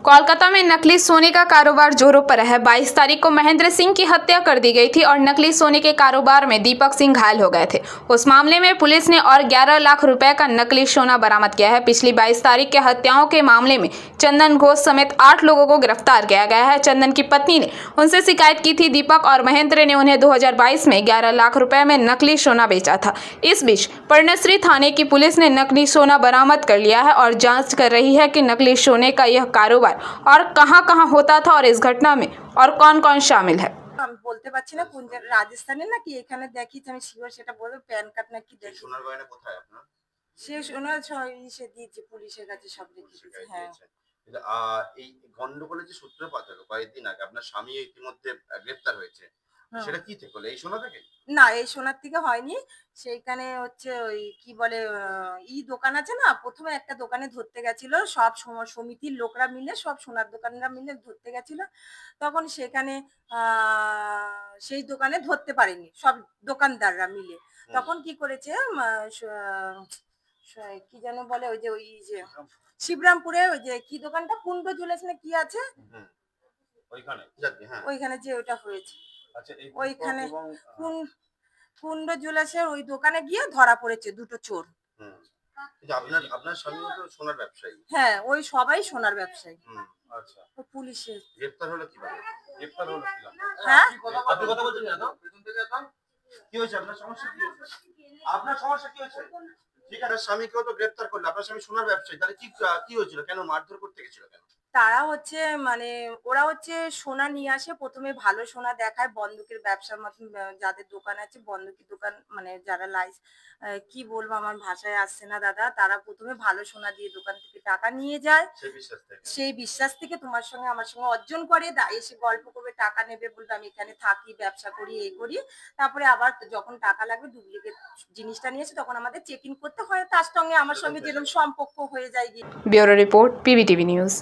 कोलकाता में नकली सोने का कारोबार जोरों पर है। 22 तारीख को महेंद्र सिंह की हत्या कर दी गई थी और नकली सोने के कारोबार में दीपक सिंह घायल हो गए थे। उस मामले में पुलिस ने और 11 लाख रुपए का नकली सोना बरामद किया है। पिछली 22 तारीख के हत्याओं के मामले में चंदन घोष समेत 8 लोगों को गिरफ्तार किया गया है। चंदन की पत्नी ने उनसे शिकायत की थी। दीपक और महेंद्र ने उन्हें 2022 में 11 लाख रुपए में नकली सोना बेचा था। इस बीच पर्णश्री थाने की पुलिस ने नकली सोना बरामद कर लिया है और जांच कर रही है कि नकली सोने का यह कारोबार और कहां-कहां होता था और इस घटना में और कौन-कौन शामिल है। আমি বলতে পারছি না কোন রাজস্থানে নাকি এখানে দেখিয়েছি, আমি শিওর সেটা বলবো। প্যান কার্ড নাকি দেখি। সোনার গয়না কোথায় আপনার? সে সোনার ইসে দিয়েছে, পুলিশের কাছে সব রেখে দিয়েছে। হ্যাঁ, কিন্তু এই গন্ডগোলের যে সূত্রপাত হলো কয়েকদিন আগে, আপনার স্বামী ইতিমধ্যে গ্রেফতার হয়েছে, সেটা কি থেকে হলো? এই সোনা থেকে? না এই সোনার থেকে হয়নি। সেইখানে হচ্ছে ওই কি বলে দোকান আছে না, প্রথমে একটা দোকানে ধরতে গেছিল, সব সমিতির লোকরা মিলে, সব সোনার দোকানরা মিলে ধরতে গেছিল। তখন সেখানে সেই দোকানে ধরতে পারেনি সব দোকানদাররা মিলে। তখন কি করেছে, কি যেন বলে, ওই যে শিবরামপুরে ওই যে কি দোকানটা, কুন্ড জুয়েলার্স না কি আছে, ওইখানে যে ওটা হয়েছে, ওইখানে কুন্ড জুয়েলার্সের ওই দোকানে গিয়ে ধরা পড়েছে দুটো চোর। আপনার স্বামী তো সোনার ব্যবসায়ী? হ্যাঁ, ওই সবাই সোনার ব্যবসায়ী। আচ্ছা, পুলিশের গ্রেফতার হলো কিভাবে? হ্যাঁ, আপনি কথা বলছেন না তো? পেছন থেকে এখন কি হয়েছে? আপনার সমস্যা কি হয়েছে? আপনার সমস্যা কি হয়েছে? ঠিক আছে, স্বামীকেও তো গ্রেফতার করলো। আপনার স্বামী সোনার ব্যবসায়ী, তাহলে কি হয়েছিল? কেন মারধর করতে গেছিল কেন? তারা হচ্ছে মানে ওরা হচ্ছে সোনা নিয়ে আসে, প্রথমে ভালো সোনা দেখায়, বন্দুকের ব্যবসার মতন যাদের দোকান আছে, বন্দুকের দোকান, মানে যারা কি বলবো, আমার ভাষায় আসছে না দাদা, তারা প্রথমে ভালো সোনা দিয়ে দোকান থেকে টাকা নিয়ে যায়। সেই বিশ্বাস থেকে তোমার সঙ্গে আমার সঙ্গে অর্জন করে, এসে গল্প করবে, টাকা নেবে, বলবে আমি এখানে থাকি, ব্যবসা করি, এই করি। তারপরে আবার যখন টাকা লাগবে ডুপ্লিকেট জিনিসটা নিয়েছে, তখন আমাদের চেক ইন করতে হয়। তার সঙ্গে আমার সঙ্গে যেরকম সম্পর্ক হয়ে যায়। Bureau report, PBTV news.